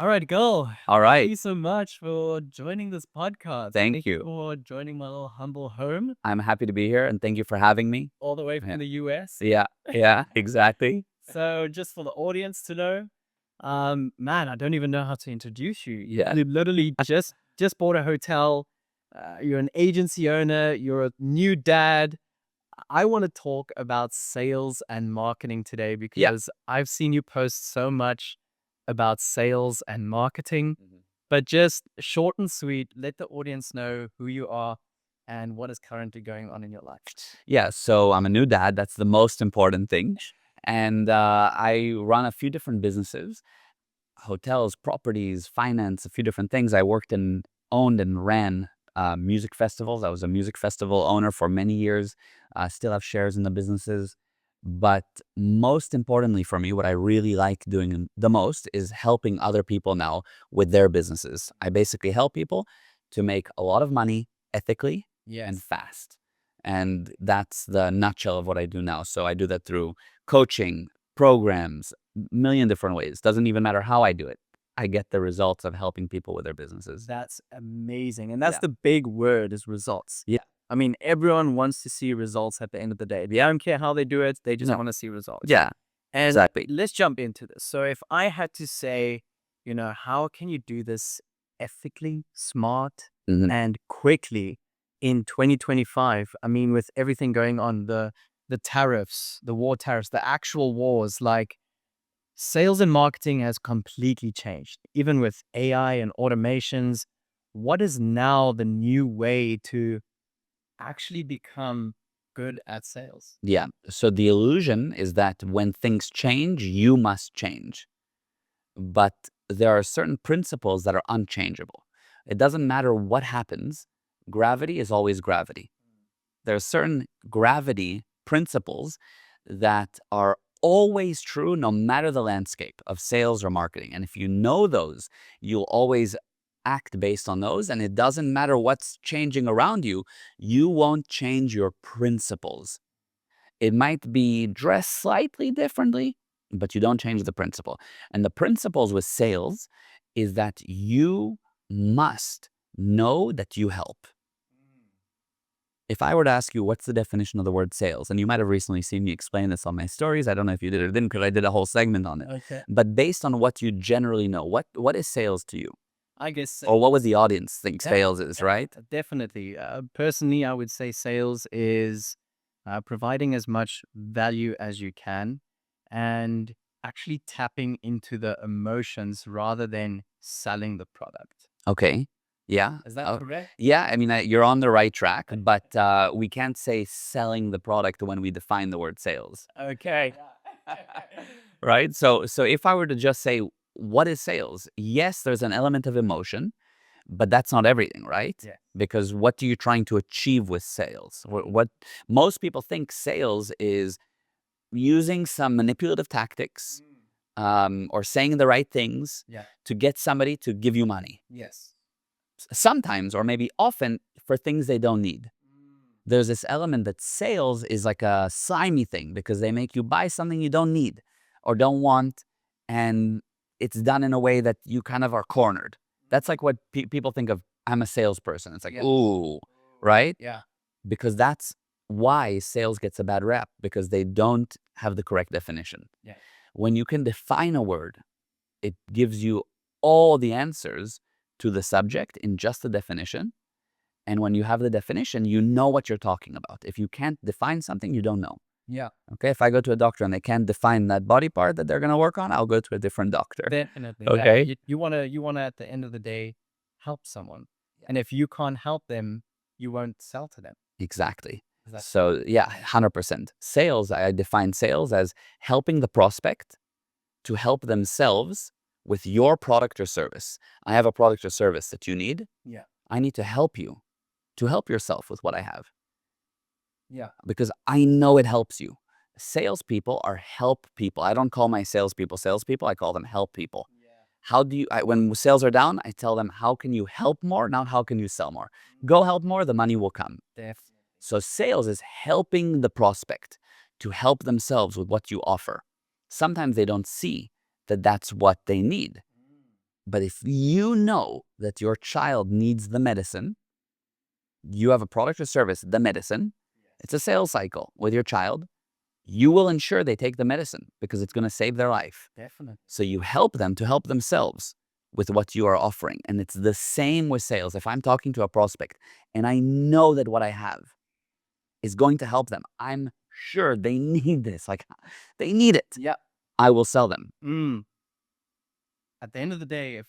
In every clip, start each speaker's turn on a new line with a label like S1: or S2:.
S1: All right, go.
S2: All
S1: Thank
S2: right.
S1: you so much for joining this podcast.
S2: Thank
S1: Thank you
S2: you.
S1: for joining my little humble home
S2: I'm happy to be here and thank you for having me.
S1: all the way
S2: Yeah.
S1: from the US.
S2: Yeah. Yeah. Exactly.
S1: So, just for the audience to know, man, I don't even know how to introduce you.
S2: Yeah.
S1: You literally just bought a hotel. You're an agency owner. You're a new dad. I want to talk about sales and marketing today
S2: Yeah.
S1: because I've seen you post so much about sales and marketing.
S2: Mhm.
S1: But just short and sweet, let the audience know who you are and what is currently going on in your life.
S2: Yeah. So I'm a new dad. That's the most important thing. And I run a few different businesses, hotels, properties, finance, a few different things. I owned and ran music festivals. I was a music festival owner for many years. Still have shares in the businesses. But most importantly for me, what I really like doing the most is helping other people now with their businesses. I basically help people to make a lot of money ethically and
S1: Yes.
S2: fast. And that's the nutshell of what I do now. So I do that through coaching, programs, million different ways. Doesn't even matter how I do it. I get the results of helping people with their businesses.
S1: That's amazing. And that's
S2: Yeah.
S1: the big word is results.
S2: Yeah.
S1: I mean, everyone wants to see results at the end of the day. They don't care how they do it, they just
S2: No.
S1: want to see results.
S2: Yeah.
S1: And
S2: Exactly.
S1: let's jump into this. So if I had to say, how can you do this ethically, smart,
S2: Mhm.
S1: and quickly in 2025? I mean, with everything going on, the tariffs, the war tariffs, the actual wars, like sales and marketing has completely changed. Even with AI and automations, what is now the new way to actually become good at sales?
S2: Yeah. So the illusion is that when things change, you must change. But there are certain principles that are unchangeable. It doesn't matter what happens, gravity is always gravity. There are certain gravity principles that are always true no matter the landscape of sales or marketing. And if you know those, you'll always act based on those. And it doesn't matter what's changing around you, you won't change your principles. It might be dressed slightly differently, but you don't change the principle. And the principles with sales is that you must know that you help. If I were to ask you what's the definition of the word sales, and you might have recently seen me explain this on my stories. I don't know if you did or didn't, because I did a whole segment on it.
S1: Okay.
S2: But based on what you generally know, what is sales to you?
S1: I guess
S2: Or what would the audience think
S1: Yeah,
S2: sales is, right?
S1: definitely. Personally, I would say sales is providing as much value as you can and actually tapping into the emotions rather than selling the product.
S2: Okay. Yeah.
S1: Is that
S2: Oh,
S1: correct?
S2: yeah. I mean, you're on the right track, but we can't say selling the product when we define the word sales,
S1: Okay.
S2: right? So if I were to just say, what is sales? Yes, there's an element of emotion, but that's not everything, right?
S1: Yeah.
S2: Because what are you trying to achieve with sales? What most people think sales is using some manipulative tactics or saying the right things
S1: Yeah.
S2: to get somebody to give you money.
S1: Yes.
S2: Sometimes, or maybe often, for things they don't need. There's this element that sales is like a slimy thing because they make you buy something you don't need or don't want, and it's done in a way that you kind of are cornered. That's like what people think of. I'm a salesperson. It's like,
S1: Yeah.
S2: ooh, right?
S1: Yeah.
S2: Because that's why sales gets a bad rep, because they don't have the correct definition.
S1: Yeah.
S2: When you can define a word, it gives you all the answers to the subject in just the definition. And when you have the definition, you know what you're talking about. If you can't define something, you don't know.
S1: Yeah.
S2: Okay. If I go to a doctor and they can't define that body part that they're going to work on, I'll go to a different doctor.
S1: Definitely.
S2: Okay.
S1: You wanna at the end of the day help someone. And if you can't help them, you won't sell to them.
S2: Exactly.
S1: Is that
S2: So, yeah, 100%. Sales, I define sales as helping the prospect to help themselves with your product or service. I have a product or service that you need.
S1: Yeah.
S2: I need to help you to help yourself with what I have,
S1: Yeah.
S2: because I know it helps you. Salespeople are help people. I don't call my salespeople. I call them help people.
S1: Yeah.
S2: How do you, when sales are down, I tell them, how can you help more? Not how can you sell more? Go help more, the money will come.
S1: Definitely.
S2: So sales is helping the prospect to help themselves with what you offer. Sometimes they don't see that that's what they need, But if you know that your child needs the medicine, you have a product or service, the medicine, it's a sales cycle with your child, you will ensure they take the medicine because it's going to save their life.
S1: Definitely.
S2: So you help them to help themselves with what you are offering. And it's the same with sales. If I'm talking to a prospect and I know that what I have is going to help them, I'm sure they need this. Like, they need it.
S1: Yeah.
S2: I will sell them.
S1: At the end of the day, if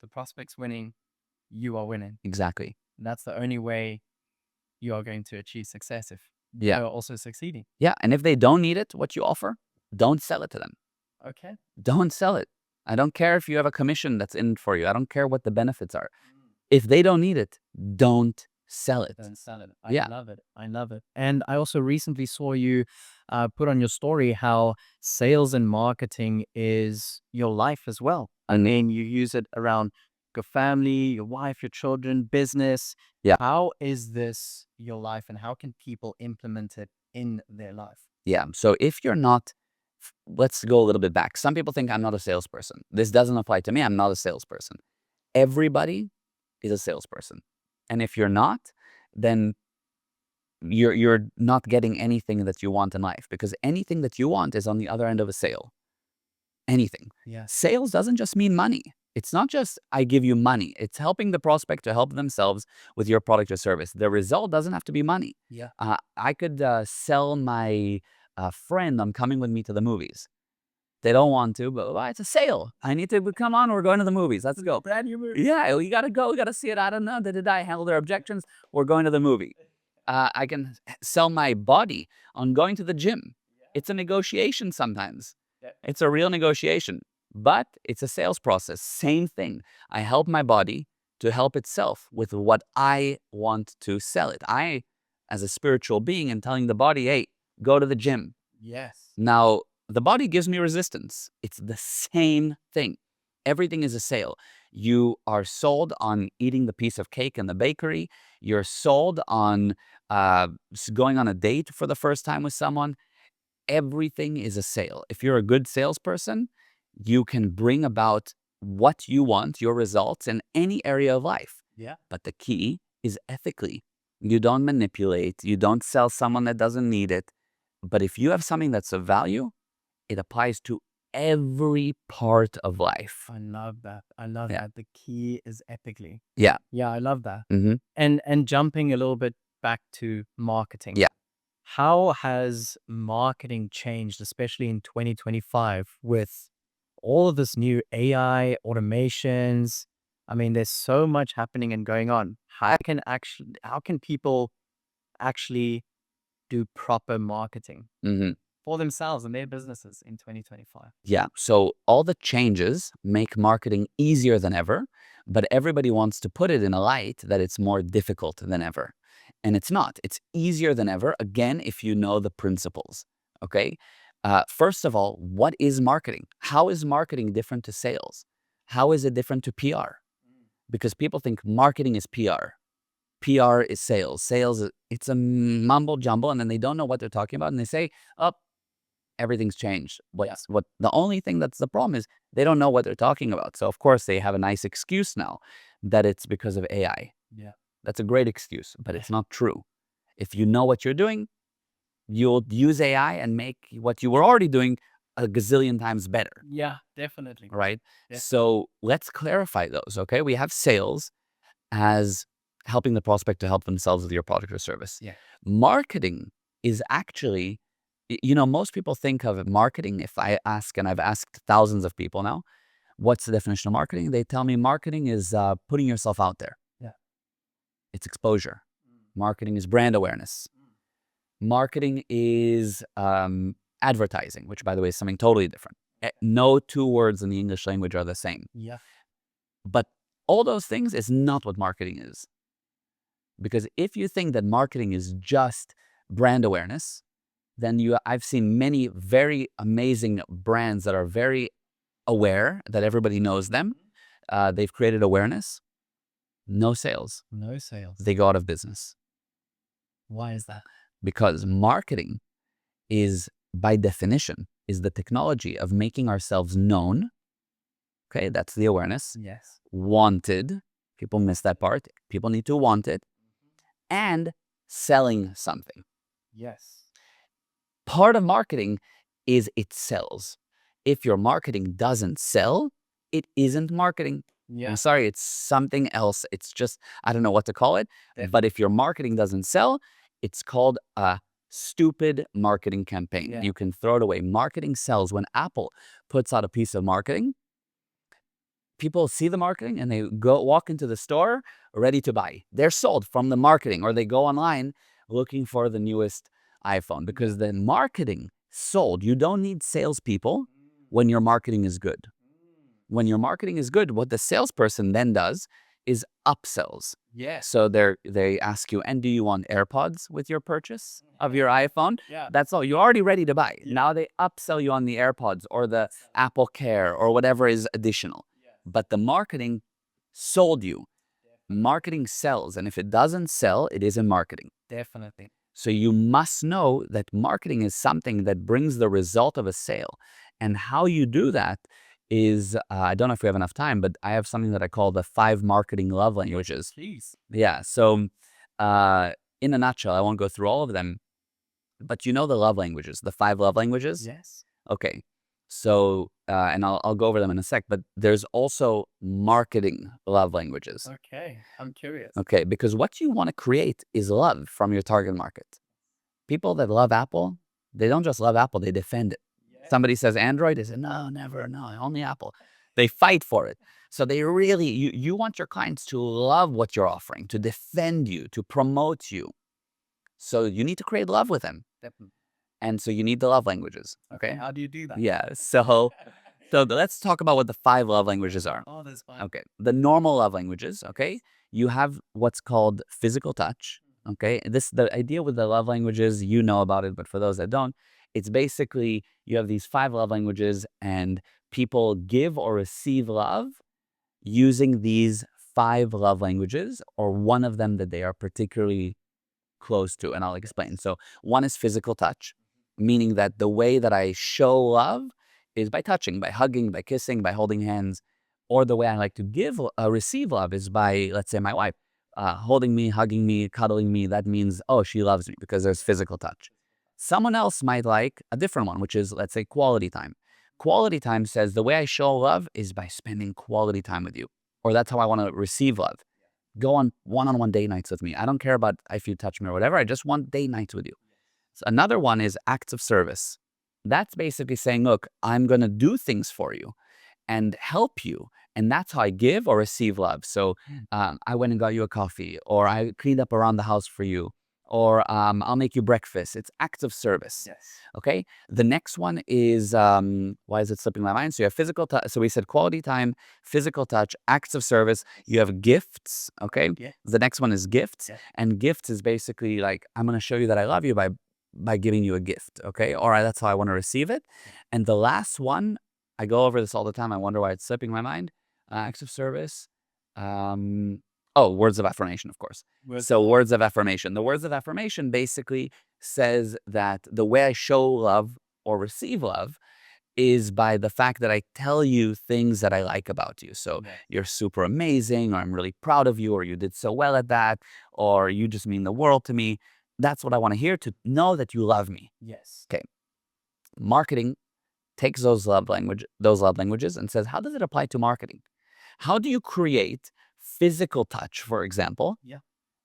S1: the prospect's winning, you are winning.
S2: Exactly.
S1: And that's the only way you are going to achieve success if
S2: Yeah.
S1: you're also succeeding.
S2: Yeah. And if they don't need it, what you offer, don't sell it to them.
S1: Okay.
S2: Don't sell it. I don't care if you have a commission that's in it for you. I don't care what the benefits are. If they don't need it, don't sell it.
S1: Don't sell it.
S2: Yeah.
S1: love it. I love it. And I also recently saw you put on your story how sales and marketing is your life as well. I mean, you use it around your family, your wife, your children, business.
S2: Yeah.
S1: How is this your life and how can people implement it in their life?
S2: Yeah. So if you're not, let's go a little bit back. Some people think I'm not a salesperson. This doesn't apply to me. I'm not a salesperson. Everybody is a salesperson. And if you're not, then you're not getting anything that you want in life, because anything that you want is on the other end of a sale. Anything.
S1: Yes.
S2: Sales doesn't just mean money. It's not just I give you money. It's helping the prospect to help themselves with your product or service. The result doesn't have to be money.
S1: Yeah.
S2: I could sell my friend on coming with me to the movies. They don't want to, but it's a sale. I need to come on. We're going to the movies. Let's go.
S1: Brand new movie.
S2: Yeah, we gotta go. We gotta see it. I don't know. Did I handle their objections? We're going to the movie. I can sell my body on going to the gym. It's a negotiation sometimes. It's a real negotiation, but it's a sales process. Same thing. I help my body to help itself with what I want to sell it. I, as a spiritual being, am telling the body, hey, go to the gym.
S1: Yes.
S2: Now, the body gives me resistance. It's the same thing. Everything is a sale. You are sold on eating the piece of cake in the bakery. You're sold on going on a date for the first time with someone. Everything is a sale. If you're a good salesperson, you can bring about what you want, your results, in any area of life.
S1: Yeah.
S2: But the key is ethically. You don't manipulate. You don't sell someone that doesn't need it. But if you have something that's of value, it applies to every part of life.
S1: I love that. I love
S2: Yeah.
S1: that. The key is ethically.
S2: Yeah.
S1: Yeah, I love that.
S2: Mm-hmm.
S1: And jumping a little bit back to marketing.
S2: Yeah.
S1: How has marketing changed, especially in 2025 with all of this new AI automations? I mean, there's so much happening and going on. How can people actually do proper marketing
S2: Mm-hmm.
S1: for themselves and their businesses in 2025?
S2: Yeah. So all the changes make marketing easier than ever, but everybody wants to put it in a light that it's more difficult than ever. And it's not. It's easier than ever, again, if you know the principles. Okay. First of all, what is marketing? How is marketing different to sales? How is it different to PR? Because people think marketing is PR. PR is sales. Sales, it's a mumble jumble, and then they don't know what they're talking about. And they say, oh, everything's changed. What the only thing that's the problem is they don't know what they're talking about. So of course they have a nice excuse now that it's because of AI.
S1: Yeah.
S2: That's a great excuse, but it's not true. If you know what you're doing, you'll use AI and make what you were already doing a gazillion times better,
S1: Yeah, definitely.
S2: right?
S1: Yeah.
S2: So let's clarify those, okay? We have sales as helping the prospect to help themselves with your product or service.
S1: Yeah.
S2: Marketing is actually, most people think of marketing. If I ask, and I've asked thousands of people now, what's the definition of marketing? They tell me marketing is putting yourself out there.
S1: Yeah.
S2: It's exposure. Marketing is brand awareness. Marketing is advertising, which, by the way, is something totally different. No two words in the English language are the same.
S1: Yeah.
S2: But all those things is not what marketing is. Because if you think that marketing is just brand awareness, then I've seen many very amazing brands that are very aware that everybody knows them. They've created awareness. No sales.
S1: No sales.
S2: They go out of business.
S1: Why is that?
S2: Because marketing is, by definition, is the technology of making ourselves known. Okay, that's the awareness.
S1: Yes.
S2: Wanted. People miss that part. People need to want it. And selling something.
S1: Yes.
S2: Part of marketing is it sells. If your marketing doesn't sell, it isn't marketing.
S1: Yeah.
S2: I'm sorry, it's something else. It's just, I don't know what to call it. But if your marketing doesn't sell, it's called a stupid marketing campaign.
S1: Yeah.
S2: You can throw it away. Marketing sells. When Apple puts out a piece of marketing, people see the marketing and they go walk into the store ready to buy. They're sold from the marketing, or they go online looking for the newest iPhone because the marketing sold. You don't need salespeople when your marketing is good. When your marketing is good, what the salesperson then does is upsells.
S1: Yes.
S2: So they ask you, and do you want AirPods with your purchase of your iPhone?
S1: Yeah.
S2: That's all. You're already ready to buy. Now they upsell you on the AirPods or the Apple Care or whatever is additional. But the marketing sold you. Marketing sells. And if it doesn't sell, it isn't marketing.
S1: Definitely.
S2: So you must know that marketing is something that brings the result of a sale. And how you do that is, I don't know if we have enough time, but I have something that I call the 5 marketing love languages.
S1: Please.
S2: Yeah. So in a nutshell, I won't go through all of them, but you know the love languages, the 5 love languages?
S1: Yes.
S2: Okay. So, and I'll go over them in a sec, but there's also marketing love languages.
S1: Okay. I'm curious.
S2: Okay. Because what you want to create is love from your target market. People that love Apple, they don't just love Apple, they defend it. Somebody says Android, they say, no, never, no, only Apple. They fight for it. So they really, you want your clients to love what you're offering, to defend you, to promote you. So you need to create love with them.
S1: Definitely.
S2: And so you need the love languages.
S1: Okay. How do you do that?
S2: Yeah. So let's talk about what the 5 love languages are.
S1: Oh, that's fine.
S2: Okay. The normal love languages, okay? You have what's called physical touch. Okay. The idea with the love languages, you know about it, but for those that don't, it's basically you have these 5 love languages and people give or receive love using these 5 love languages or one of them that they are particularly close to. And I'll explain. So one is physical touch, meaning that the way that I show love is by touching, by hugging, by kissing, by holding hands. Or the way I like to receive love is by, let's say, my wife holding me, hugging me, cuddling me. That means, oh, she loves me because there's physical touch. Someone else might like a different one, which is, let's say, quality time. Quality time says the way I show love is by spending quality time with you, or that's how I want to receive love. Go on one-on-one date nights with me. I don't care about if you touch me or whatever. I just want date nights with you. So another one is acts of service. That's basically saying, look, I'm going to do things for you and help you. And that's how I give or receive love. So I went and got you a coffee, or I cleaned up around the house for you, or I'll make you breakfast. It's acts of service.
S1: Yes.
S2: Okay. The next one is, why is it slipping my mind? So you have physical touch. So we said quality time, physical touch, acts of service. You have gifts. Okay.
S1: Yeah.
S2: The next one is gifts.
S1: Yeah.
S2: And gifts is basically like, I'm going to show you that I love you by giving you a gift. Okay. Or that's how I want to receive it. And the last one, I go over this all the time. I wonder why it's slipping my mind. Acts of service. Words of affirmation, of course. Words of affirmation. The words of affirmation basically says that the way I show love or receive love is by the fact that I tell you things that I like about you. So you're super amazing, or I'm really proud of you, or you did so well at that, or you just mean the world to me. That's what I want to hear, to know that you love me.
S1: Yes.
S2: Okay. Marketing takes those love languages and says, how does it apply to marketing? How do you create physical touch, for example,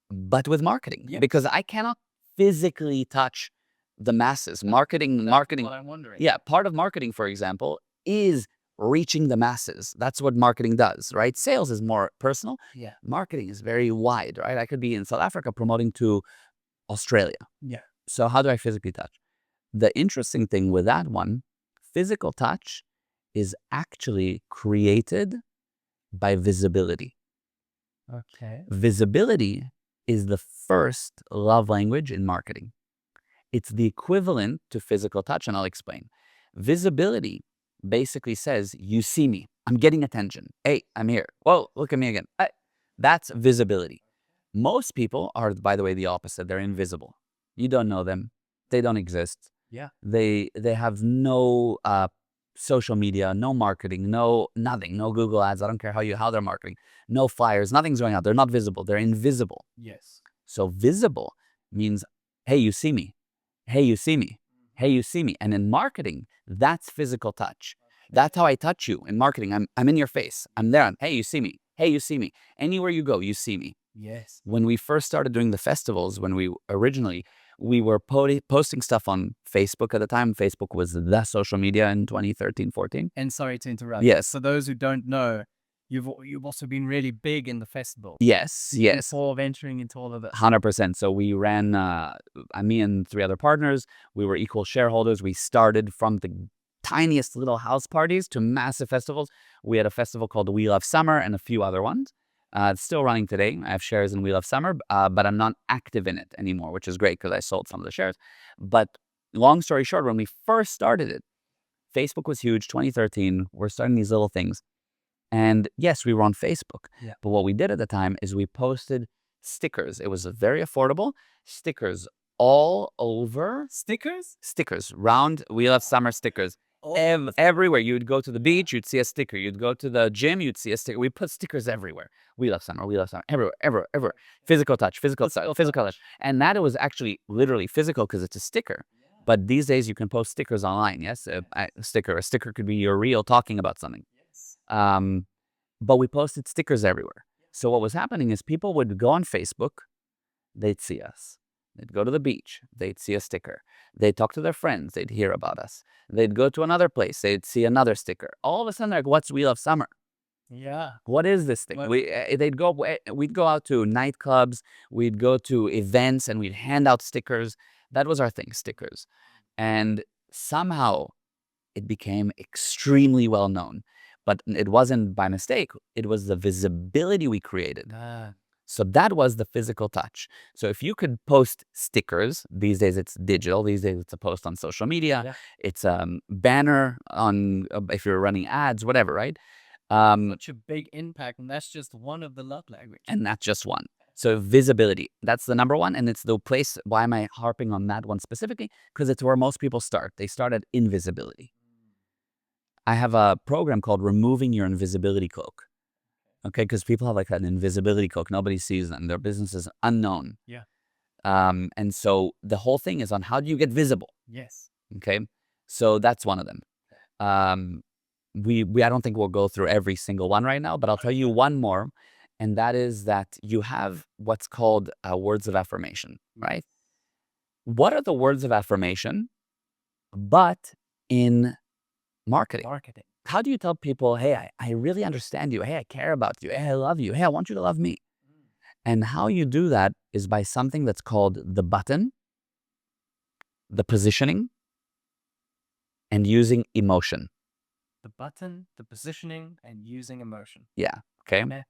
S2: but with marketing?
S1: Yes.
S2: Because I cannot physically touch the masses. Marketing.
S1: What I'm wondering.
S2: Yeah, part of marketing, for example, is reaching the masses. That's what marketing does, right? Sales is more personal.
S1: Yeah.
S2: Marketing is very wide, right? I could be in South Africa promoting to Australia.
S1: Yeah.
S2: So how do I physically touch? The interesting thing with that one, physical touch is actually created by visibility.
S1: Okay.
S2: Visibility is the first love language in marketing. It's the equivalent to physical touch, and I'll explain. Visibility basically says, you see me. I'm getting attention. Hey, I'm here. Whoa, look at me again. That's visibility. Most people are, by the way, the opposite. They're invisible. You don't know them. They don't exist.
S1: Yeah.
S2: They have no social media, no marketing, no nothing, no Google ads. I don't care how they're marketing. No flyers, nothing's going out. They're not visible. They're invisible.
S1: Yes.
S2: So visible means, hey, you see me. Hey, you see me. Hey, you see me. And in marketing, that's physical touch. That's how I touch you in marketing. I'm in your face. I'm there. Hey, you see me. Hey, you see me. Anywhere you go, you see me.
S1: Yes.
S2: When we first started doing the festivals, when we originally, we were posting stuff on Facebook at the time. Facebook was the social media in 2013, 14.
S1: And sorry to interrupt.
S2: Yes.
S1: For those who don't know, you've also been really big in the festival.
S2: Yes, yes.
S1: Before venturing into all of this.
S2: 100%. So we ran, me and 3 other partners, we were equal shareholders. We started from the tiniest little house parties to massive festivals. We had a festival called We Love Summer and a few other ones. It's still running today. I have shares in We Love Summer, but I'm not active in it anymore, which is great because I sold some of the shares. But long story short, when we first started it, Facebook was huge, 2013. We're starting these little things. And yes, we were on Facebook.
S1: Yeah.
S2: But what we did at the time is we posted stickers. It was very affordable. Stickers all over. Stickers. Round We Love Summer stickers. Everywhere. You would go to the beach, you'd see a sticker. You'd go to the gym, you'd see a sticker. We put stickers everywhere. We love summer. We love summer. Everywhere. Physical touch. Physical touch. And that was actually literally physical because it's a sticker. But these days you can post stickers online. Yes, a sticker. A sticker could be your reel talking about something. But we posted stickers everywhere. So what was happening is people would go on Facebook, they'd see us. They'd go to the beach, they'd see a sticker. They'd talk to their friends, they'd hear about us. They'd go to another place, they'd see another sticker. All of a sudden, like, what's We Love Summer?
S1: Yeah.
S2: What is this thing? We'd go out to nightclubs, we'd go to events, and we'd hand out stickers. That was our thing, stickers. And somehow it became extremely well known. But it wasn't by mistake. It was the visibility we created. So that was the physical touch. So if you could post stickers, these days it's digital. These days it's a post on social media.
S1: Yeah.
S2: It's a banner on, if you're running ads, whatever, right?
S1: Such a big impact, and that's just one of the love languages.
S2: And that's just one. So visibility, that's the number one. And it's the place, why am I harping on that one specifically? Because it's where most people start. They start at invisibility. I have a program called Removing Your Invisibility Cloak. Okay, because people have like an invisibility cloak. Nobody sees them. Their business is unknown.
S1: Yeah.
S2: And so the whole thing is on how do you get visible?
S1: Yes.
S2: Okay, so that's one of them. I don't think we'll go through every single one right now, but I'll tell you one more, and that is that you have what's called words of affirmation, right? What are the words of affirmation, but in marketing? How do you tell people, hey, I really understand you. Hey, I care about you. Hey, I love you. Hey, I want you to love me. And how you do that is by something that's called the button, the positioning, and using emotion.
S1: The button, the positioning, and using emotion.
S2: Yeah. Okay.
S1: Meh.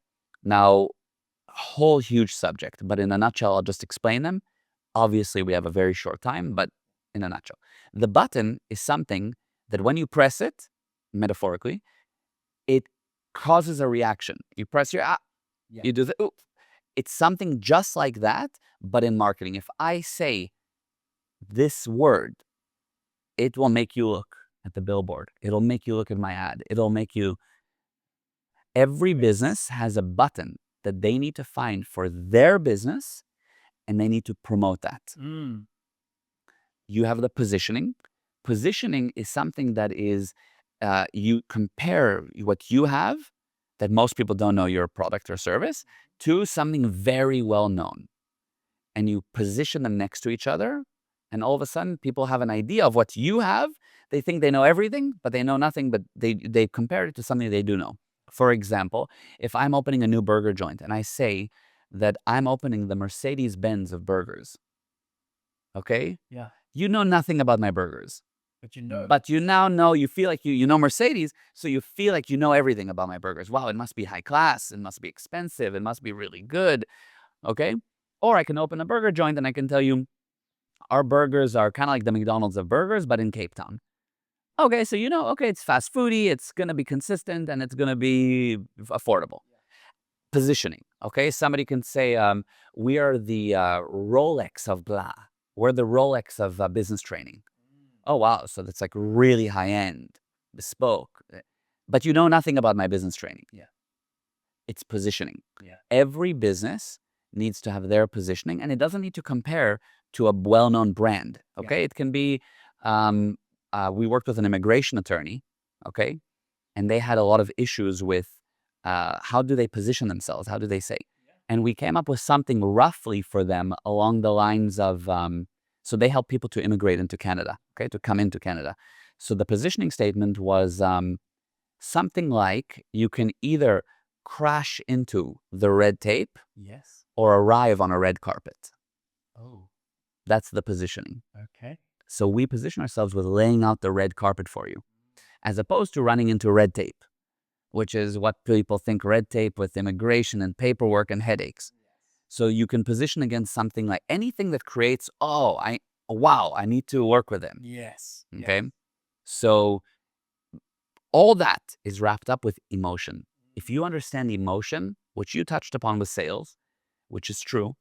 S2: Now, a whole huge subject, but in a nutshell, I'll just explain them. Obviously, we have a very short time, but in a nutshell, the button is something that when you press it, metaphorically, it causes a reaction. You press your,
S1: Yeah.
S2: you do the, ooh. It's something just like that, but in marketing. If I say this word, it will make you look at the billboard. It'll make you look at my ad. It'll make you. Every business has a button that they need to find for their business, and they need to promote that. You have the positioning. Positioning is something that is, you compare what you have that most people don't know your product or service to something very well known. And you position them next to each other. And all of a sudden, people have an idea of what you have. They think they know everything, but they know nothing, but they compare it to something they do know. For example, if I'm opening a new burger joint and I say that I'm opening the Mercedes-Benz of burgers, okay?
S1: Yeah.
S2: You know nothing about my burgers.
S1: But you know.
S2: But you now know, you feel like you know Mercedes, so you feel like you know everything about my burgers. Wow, it must be high class, it must be expensive, it must be really good, okay? Or I can open a burger joint and I can tell you, our burgers are kind of like the McDonald's of burgers, but in Cape Town. Okay, so you know, okay, it's fast foody, it's going to be consistent, and it's going to be affordable. Positioning, okay? Somebody can say, we are the Rolex of blah. We're the Rolex of business training. Oh, wow, so that's like really high end. bespoke, but you know nothing about my business training.
S1: Yeah.
S2: It's positioning.
S1: Yeah.
S2: Every business needs to have their positioning, and it doesn't need to compare to a well-known brand. Okay, it can be. We worked with an immigration attorney. Okay, and they had a lot of issues with how do they position themselves? How do they say? And we came up with something roughly for them along the lines of, so they help people to immigrate into Canada, okay, to come into Canada. So the positioning statement was something like, you can either crash into the red tape
S1: Yes.
S2: or arrive on a red carpet.
S1: Oh.
S2: That's the positioning.
S1: Okay.
S2: So we position ourselves with laying out the red carpet for you, as opposed to running into red tape, which is what people think red tape with immigration and paperwork and headaches. So you can position against something like anything that creates, wow, I need to work with them.
S1: Yes.
S2: Okay. So all that is wrapped up with emotion. If you understand emotion, which you touched upon with sales, which is true,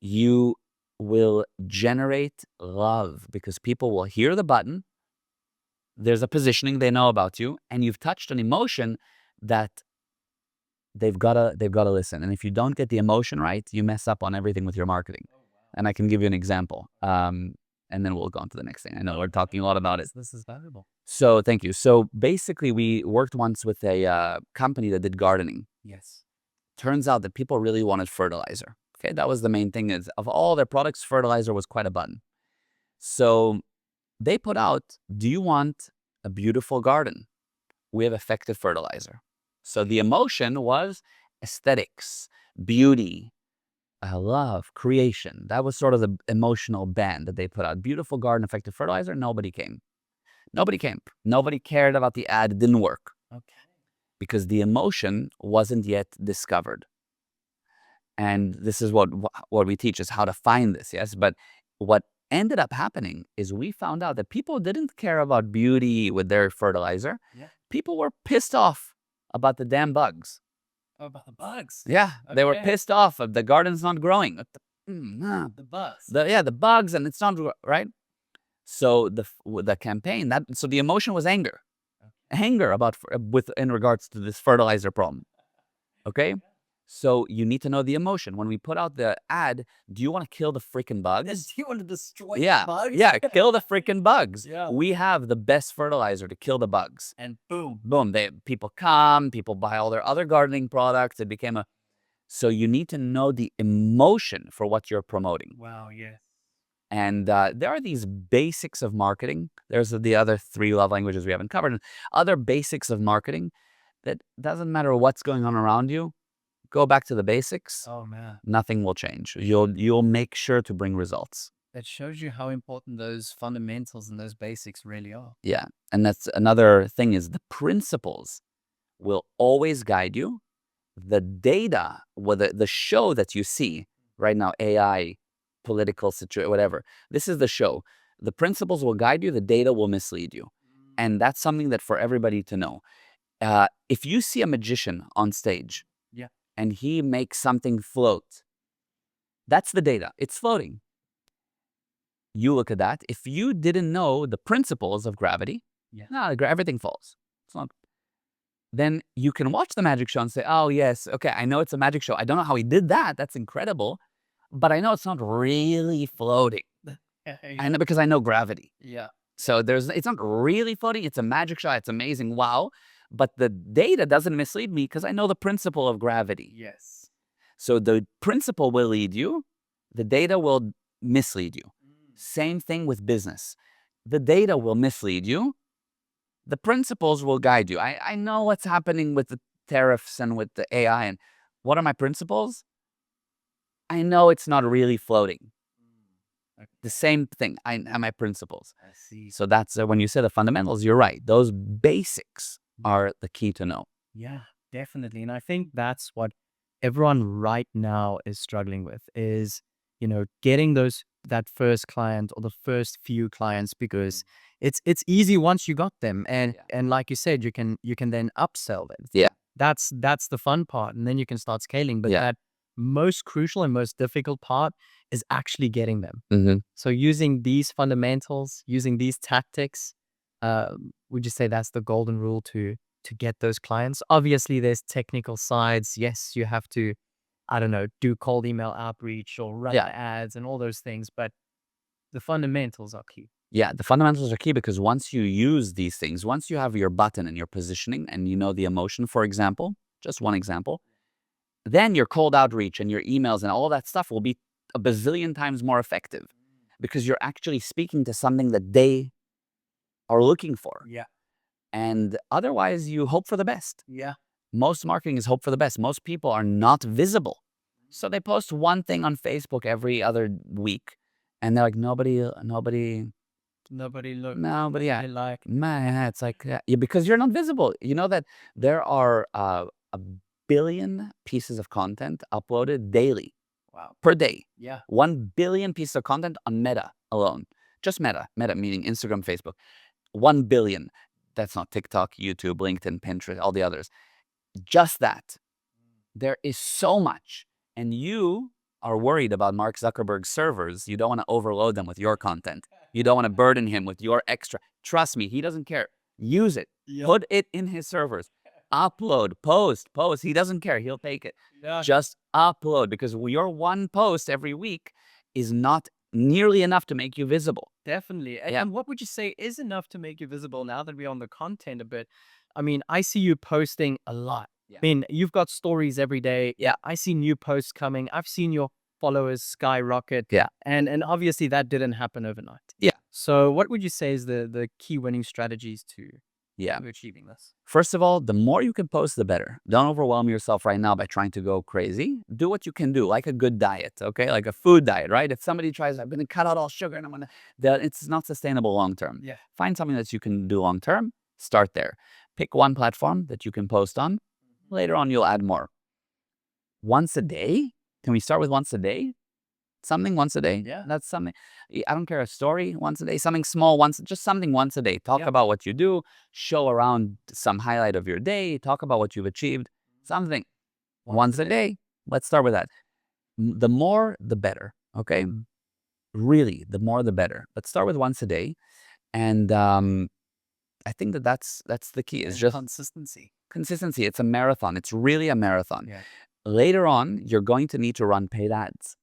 S2: you will generate love because people will hear the button. There's a positioning they know about you, and you've touched an emotion that they've gotta listen. And if you don't get the emotion right, you mess up on everything with your marketing. And I can give you an example. And then we'll go on to the next thing. I know we're talking a lot about it.
S1: This is valuable.
S2: So thank you. So basically, we worked once with a company that did gardening.
S1: Yes.
S2: Turns out that people really wanted fertilizer. Okay, that was the main thing. Is of all their products, fertilizer was quite a button. So they put out, do you want a beautiful garden? We have effective fertilizer. So the emotion was aesthetics, beauty, love, creation. That was sort of the emotional band that they put out. Beautiful garden, effective fertilizer. Nobody came. Nobody came. Nobody cared about the ad. It didn't work.
S1: Okay.
S2: Because the emotion wasn't yet discovered. And this is what we teach is how to find this, yes? But what ended up happening is we found out that people didn't care about beauty with their fertilizer.
S1: Yeah.
S2: People were pissed off about the damn bugs.
S1: Oh, about the bugs.
S2: Yeah, they were
S1: Okay.
S2: pissed off of the garden's not growing.
S1: The bugs.
S2: The bugs, and it's not right. So the campaign so the emotion was anger. Anger about in regards to this fertilizer problem. Okay? So you need to know the emotion. When we put out the ad, do you want to kill the freaking bugs?
S1: Do you want to destroy
S2: Yeah.
S1: the bugs?
S2: Yeah, kill the freaking bugs.
S1: Yeah.
S2: We have the best fertilizer to kill the bugs.
S1: And boom.
S2: Boom. People come, people buy all their other gardening products. It became so you need to know the emotion for what you're promoting.
S1: Wow, yes.
S2: And there are these basics of marketing. There's the other 3 love languages we haven't covered. Other basics of marketing that doesn't matter what's going on around you. Go back to the basics.
S1: Oh, man.
S2: Nothing will change. You'll make sure to bring results.
S1: That shows you how important those fundamentals and those basics really are.
S2: Yeah. And that's another thing is the principles will always guide you. The data, the show that you see right now, AI, political situation, whatever, this is the show. The principles will guide you. The data will mislead you. And that's something that for everybody to know. If you see a magician on stage,
S1: yeah,
S2: and he makes something float, that's the data. It's floating. You look at that. If you didn't know the principles of gravity, everything falls. It's not. Then you can watch the magic show and say, oh, yes, okay, I know it's a magic show. I don't know how he did that. That's incredible. But I know it's not really floating. I know because I know gravity.
S1: Yeah.
S2: So it's not really floating. It's a magic show. It's amazing. Wow. But the data doesn't mislead me because I know the principle of gravity.
S1: Yes.
S2: So the principle will lead you. The data will mislead you. Same thing with business. The data will mislead you. The principles will guide you. I know what's happening with the tariffs and with the AI. And what are my principles? I know it's not really floating. Okay. The same thing. I have my principles.
S1: I see.
S2: So that's when you say the fundamentals, you're right. Those basics are the key to know.
S1: Yeah, definitely. And I think that's what everyone right now is struggling with is, getting that first client or the first few clients, because it's easy once you got them. And like you said, you can then upsell them.
S2: Yeah.
S1: That's the fun part. And then you can start scaling. But that most crucial and most difficult part is actually getting them.
S2: Mm-hmm.
S1: So using these fundamentals, using these tactics, would you say that's the golden rule to get those clients? Obviously, there's technical sides. Yes, you have to, I don't know, do cold email outreach or run
S2: Yeah.
S1: ads and all those things, but the fundamentals are key.
S2: Yeah, the fundamentals are key because once you use these things, once you have your button and your positioning and you know the emotion, for example, just one example, then your cold outreach and your emails and all that stuff will be a bazillion times more effective because you're actually speaking to something that they are looking for.
S1: Yeah.
S2: And otherwise, you hope for the best.
S1: Yeah.
S2: Most marketing is hope for the best. Most people are not visible. So they post one thing on Facebook every other week and they're like, nobody,
S1: Nobody
S2: yeah.
S1: like.
S2: Man, it's like, yeah, because you're not visible. You know that there are a billion pieces of content uploaded daily
S1: Wow.
S2: per day.
S1: Yeah.
S2: 1 billion pieces of content on Meta alone. Just Meta meaning Instagram, Facebook. 1 billion. That's not TikTok, YouTube, LinkedIn, Pinterest, all the others. Just that. There is so much. And you are worried about Mark Zuckerberg's servers. You don't want to overload them with your content. You don't want to burden him with your extra. Trust me, he doesn't care. Use it.
S1: Yep.
S2: Put it in his servers. Upload, post. He doesn't care. He'll take it.
S1: Yeah.
S2: Just upload because your one post every week is not nearly enough to make you visible.
S1: Definitely.
S2: Yeah.
S1: And what would you say is enough to make you visible now that we're on the content a bit? I mean, I see you posting a lot.
S2: Yeah.
S1: I mean, you've got stories every day.
S2: Yeah.
S1: I see new posts coming. I've seen your followers skyrocket.
S2: Yeah.
S1: And obviously that didn't happen overnight.
S2: Yeah.
S1: So what would you say is the key winning strategies to achieving this?
S2: First of all, the more you can post, the better. Don't overwhelm yourself right now by trying to go crazy. Do what you can do, like a good diet, okay? Like a food diet, right? If somebody tries, I'm going to cut out all sugar and I'm going to, it's not sustainable long term.
S1: Yeah.
S2: Find something that you can do long term. Start there. Pick one platform that you can post on. Later on, you'll add more. Once a day? Can we start with once a day? Something once a day.
S1: Yeah.
S2: That's something. I don't care, a story once a day, something small just something once a day. Talk
S1: Yeah.
S2: about what you do, show around some highlight of your day, talk about what you've achieved, something once a day. Let's start with that. The more, the better, okay? Really, the more, the better. Let's start with once a day. And I think that's the key. Is just
S1: consistency.
S2: Consistency. It's a marathon. It's really a marathon.
S1: Yeah.
S2: Later on, you're going to need to run paid ads.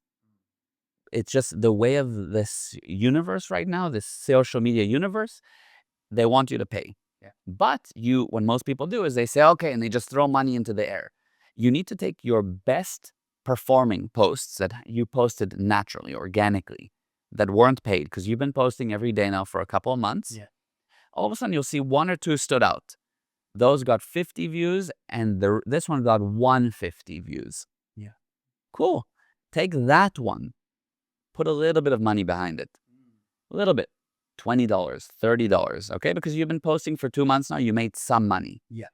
S2: It's just the way of this universe right now, this social media universe, they want you to pay.
S1: Yeah.
S2: But when most people do is they say, okay, and they just throw money into the air. You need to take your best performing posts that you posted naturally, organically, that weren't paid, because you've been posting every day now for a couple of months.
S1: Yeah.
S2: All of a sudden, you'll see one or two stood out. Those got 50 views, and this one got 150 views.
S1: Yeah.
S2: Cool. Take that one. Put a little bit of money behind it. A little bit. $20, $30, okay? Because you've been posting for 2 months now, you made some money.
S1: Yeah.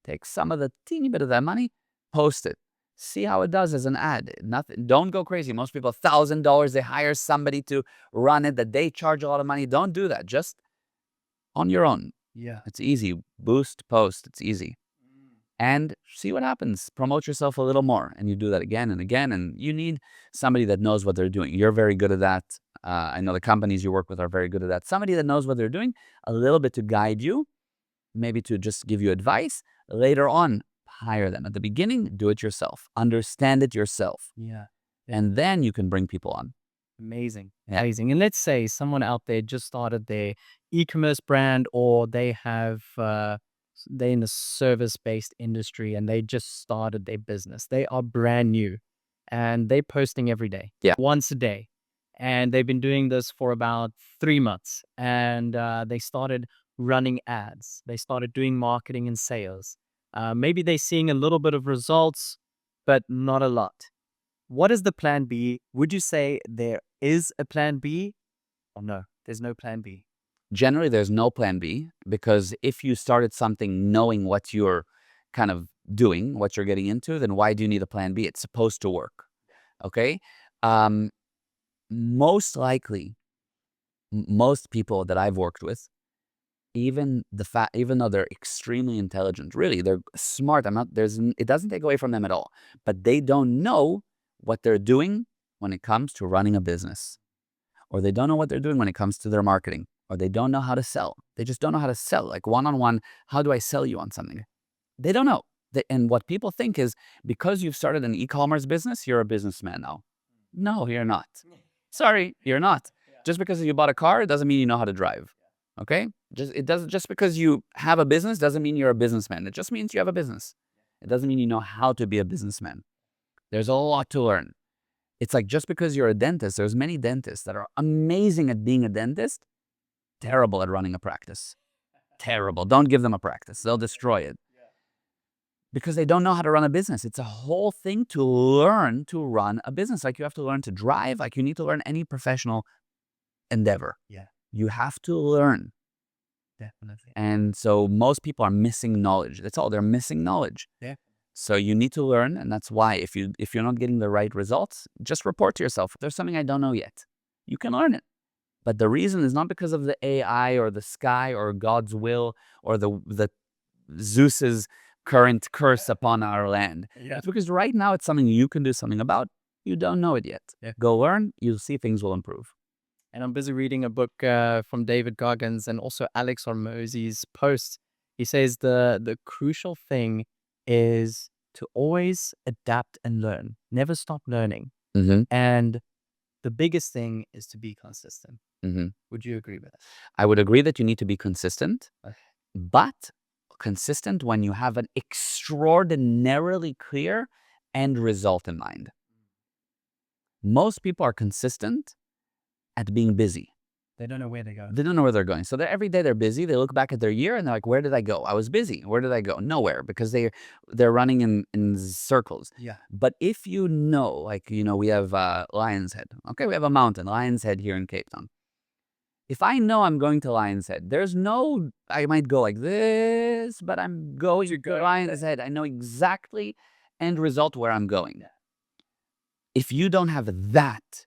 S2: Take some of the teeny bit of that money, post it. See how it does as an ad. Nothing. Don't go crazy. Most people, $1,000, they hire somebody to run it, that they charge a lot of money. Don't do that. Just on your own.
S1: Yeah.
S2: It's easy. Boost, post. It's easy. And see what happens. Promote yourself a little more. And you do that again and again. And you need somebody that knows what they're doing. You're very good at that. I know the companies you work with are very good at that. Somebody that knows what they're doing, a little bit to guide you, maybe to just give you advice. Later on, hire them. At the beginning, do it yourself. Understand it yourself.
S1: Yeah.
S2: And then you can bring people on.
S1: Amazing.
S2: Yeah.
S1: Amazing. And let's say someone out there just started their e-commerce brand, or they have they're in a service-based industry and they just started their business. They are brand new and they're posting every day.
S2: Yeah.
S1: Once a day. And they've been doing this for about 3 months. And they started running ads. They started doing marketing and sales. Maybe they're seeing a little bit of results, but not a lot. What is the plan B? Would you say there is a plan B, or no, there's no plan B?
S2: Generally, there's no plan B, because if you started something knowing what you're kind of doing, what you're getting into, then why do you need a plan B? It's supposed to work. Okay? Most likely, most people that I've worked with, even though they're extremely intelligent, really, they're smart. It doesn't take away from them at all, but they don't know what they're doing when it comes to running a business, or they don't know what they're doing when it comes to their marketing. or they don't know how to sell. They just don't know how to sell. Like one-on-one, how do I sell you on something? They don't know. And what people think is because you've started an e-commerce business, you're a businessman now. No, you're not. Sorry, you're not. Just because you bought a car, it doesn't mean you know how to drive. Okay? Just because you have a business doesn't mean you're a businessman. It just means you have a business. It doesn't mean you know how to be a businessman. There's a lot to learn. It's like just because you're a dentist, there's many dentists that are amazing at being a dentist, terrible at running a practice. Terrible. Don't give them a practice. They'll destroy it. Because they don't know how to run a business. It's a whole thing to learn to run a business. Like you have to learn to drive, like you need to learn any professional endeavor.
S1: Yeah.
S2: You have to learn.
S1: Definitely.
S2: And so most people are missing knowledge. That's all. They're missing knowledge.
S1: Yeah.
S2: So you need to learn, and that's why if you're not getting the right results, just report to yourself. If there's something I don't know yet, you can learn it. But the reason is not because of the AI or the sky or God's will or the Zeus's current curse upon our land.
S1: Yeah.
S2: It's because right now it's something you can do something about. You don't know it yet.
S1: Yeah.
S2: Go learn. You'll see things will improve.
S1: And I'm busy reading a book from David Goggins and also Alex Hormozi's posts. He says the crucial thing is to always adapt and learn. Never stop learning.
S2: Mm-hmm.
S1: And the biggest thing is to be consistent.
S2: Mm-hmm.
S1: Would you agree with that?
S2: I would agree that you need to be consistent, but consistent when you have an extraordinarily clear end result in mind. Most people are consistent at being busy.
S1: They don't know where they go.
S2: They don't know where they're going. So every day they're busy. They look back at their year and they're like, where did I go? I was busy. Where did I go? Nowhere, because they're running in circles.
S1: Yeah.
S2: But if you know, like, we have Lion's Head. Okay, we have a mountain, Lion's Head here in Cape Town. If I know I'm going to Lion's Head, I might go like this, but I'm going to Lion's Head. I know exactly end result where I'm going.
S1: Yeah.
S2: If you don't have that,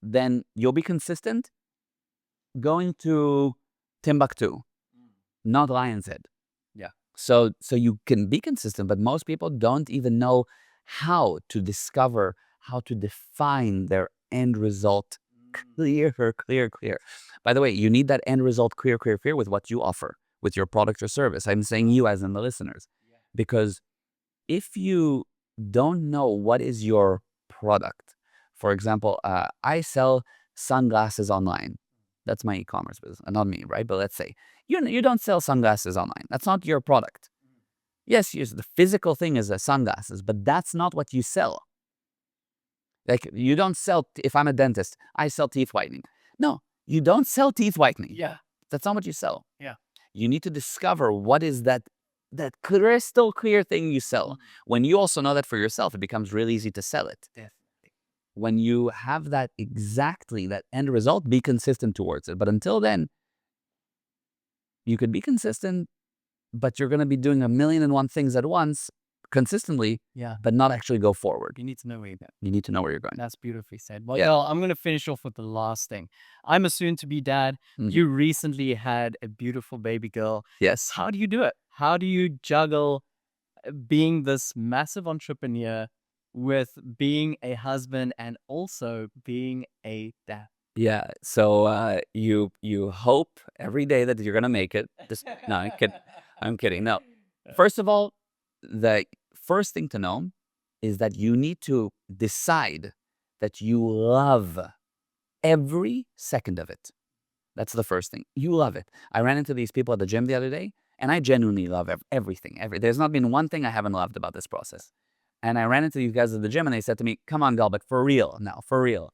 S2: then you'll be consistent going to Timbuktu, not Lion's Head.
S1: Yeah.
S2: So you can be consistent, but most people don't even know how to discover, how to define their end result clear. By the way, you need that end result clear with what you offer, with your product or service. I'm saying you as in the listeners.
S1: Yeah.
S2: Because if you don't know what is your product, for example, I sell sunglasses online. That's my e-commerce business, not me, right? But let's say you don't sell sunglasses online. That's not your product. Yes, the physical thing is the sunglasses, but that's not what you sell. Like you don't sell, if I'm a dentist, I sell teeth whitening. No, you don't sell teeth whitening.
S1: Yeah.
S2: That's not what you sell.
S1: Yeah.
S2: You need to discover what is that crystal clear thing you sell. When you also know that for yourself, it becomes really easy to sell it.
S1: Definitely.
S2: When you have that exactly, that end result, be consistent towards it. But until then, you could be consistent, but you're going to be doing 1,000,001 things at once consistently,
S1: Yeah.
S2: but not actually go forward.
S1: You need to know where you're going.
S2: You need to know where you're going.
S1: That's beautifully said. Well,
S2: Yeah.
S1: yeah, I'm going to finish off with the last thing. I'm a soon-to-be dad.
S2: Mhm.
S1: You recently had a beautiful baby girl.
S2: Yes.
S1: How do you do it? How do you juggle being this massive entrepreneur with being a husband and also being a dad?
S2: Yeah. So you hope every day that you're going to make it. No, I'm kidding. No. First of all, the first thing to know is that you need to decide that you love every second of it. That's the first thing. You love it. I ran into these people at the gym the other day, and I genuinely love everything. There's not been one thing I haven't loved about this process. And I ran into these guys at the gym, and they said to me, come on, Gal, but for real now, for real.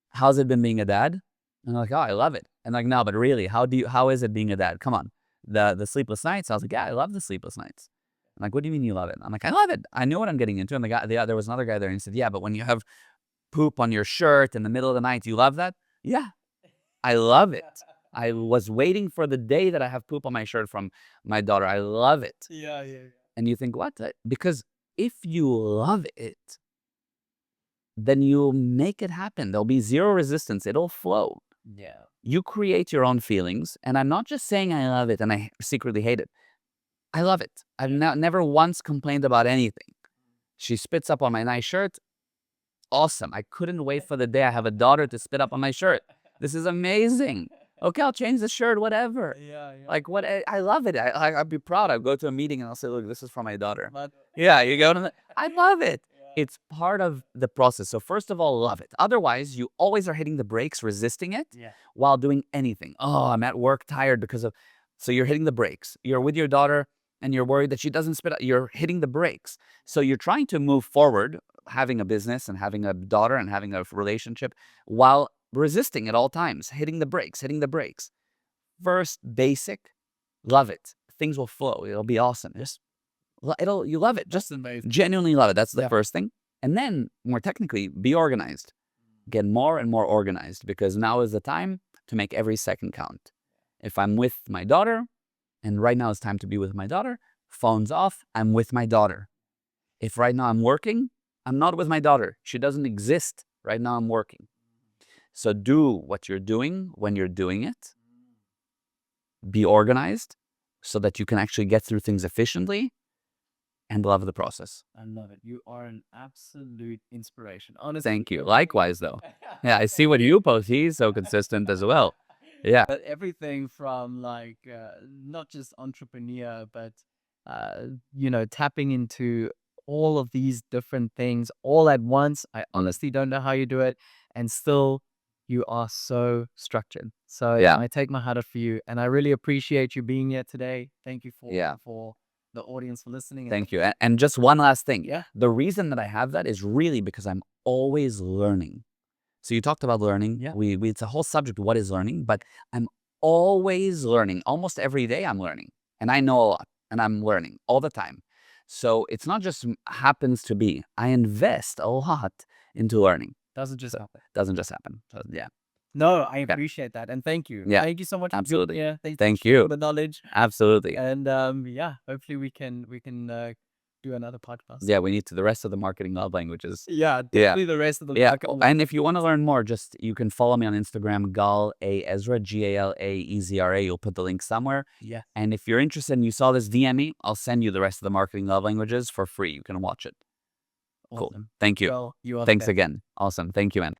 S2: How's it been being a dad? And I'm like, oh, I love it. And like, no, but really, how is it being a dad? Come on. The sleepless nights. I was like, yeah, I love the sleepless nights. I'm like, what do you mean you love it? I'm like, I love it. I know what I'm getting into. And there was another guy there, and he said, yeah, but when you have poop on your shirt in the middle of the night, you love that? Yeah, I love it. I was waiting for the day that I have poop on my shirt from my daughter. I love it.
S1: Yeah.
S2: And you think, what? Because if you love it, then you'll make it happen. There'll be zero resistance. It'll flow.
S1: Yeah.
S2: You create your own feelings. And I'm not just saying I love it and I secretly hate it. I love it. I've never once complained about anything. She spits up on my nice shirt. Awesome. I couldn't wait for the day I have a daughter to spit up on my shirt. This is amazing. Okay, I'll change the shirt, whatever.
S1: Yeah, yeah.
S2: Like what I love it. I'd be proud. I'll go to a meeting and I'll say, look, this is for my daughter.
S1: But
S2: Yeah, you go to I love it.
S1: yeah.
S2: It's part of the process. So first of all, love it. Otherwise, you always are hitting the brakes, resisting it
S1: Yeah.
S2: while doing anything. Oh, I'm at work tired because of so you're hitting the brakes. You're with your daughter and you're worried that she doesn't spit out. You're hitting the brakes. So you're trying to move forward, having a business and having a daughter and having a relationship while resisting at all times, hitting the brakes, hitting the brakes. First, basic, love it. Things will flow. It'll be awesome. Just you love it. Just
S1: That's amazing.
S2: genuinely love it. That's the
S1: Yeah.
S2: first thing. And then more technically, be organized. Get more and more organized because now is the time to make every second count. If I'm with my daughter, and right now it's time to be with my daughter, phone's off, I'm with my daughter. If right now I'm working, I'm not with my daughter. She doesn't exist. Right now I'm working. So do what you're doing when you're doing it. Be organized so that you can actually get through things efficiently and love the process.
S1: I love it. You are an absolute inspiration. Honestly.
S2: Thank you. Likewise, though. Yeah, I see what you post. He's so consistent as well. Yeah.
S1: But everything from like not just entrepreneur, but tapping into all of these different things all at once. I honestly don't know how you do it, and still you are so structured. So
S2: Yeah.
S1: I take my hat off for you, and I really appreciate you being here today. Thank you
S2: Yeah.
S1: for the audience for listening.
S2: Thank you. And just one last thing.
S1: Yeah.
S2: The reason that I have that is really because I'm always learning. So you talked about learning.
S1: Yeah.
S2: It's a whole subject, what is learning? But I'm always learning. Almost every day I'm learning. And I know a lot. And I'm learning all the time. So it's not just happens to be. I invest a lot into learning.
S1: Doesn't just happen.
S2: Doesn't just happen. So, yeah.
S1: No, I appreciate that. And thank you.
S2: Yeah.
S1: Thank you so much.
S2: Absolutely.
S1: Yeah.
S2: Thank
S1: for
S2: you.
S1: the knowledge.
S2: Absolutely.
S1: And yeah, hopefully we can do another podcast.
S2: Yeah, we need to the rest of the marketing love languages.
S1: Yeah, definitely the rest of the
S2: Yeah.
S1: market-
S2: And if you want to learn more, you can follow me on Instagram, Gal A Ezra, GALAEZRA. You'll put the link somewhere.
S1: Yeah.
S2: And if you're interested and you saw this, DM me. I'll send you the rest of the marketing love languages for free. You can watch it. Cool.
S1: Awesome.
S2: Thank you.
S1: Well, you are the
S2: Thanks
S1: best.
S2: again. Awesome. Thank you, man.